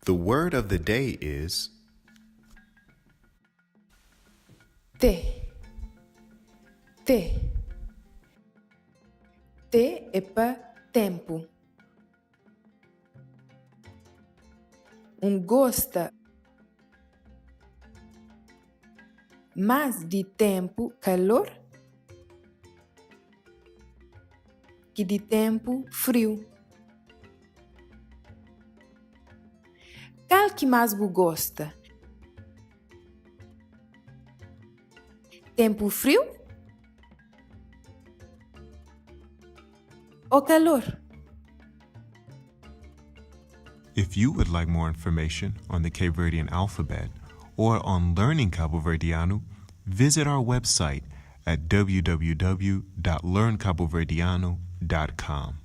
The word of the day is Te. Te. Te é para tempo. Gosta mais de tempo calor que de tempo frio. Qual que mais você gosta? Tempo frio ou calor? If you would like more information on the Cape Verdean alphabet or on learning Cabo Verdeano, visit our website at www.learncaboverdeano.com.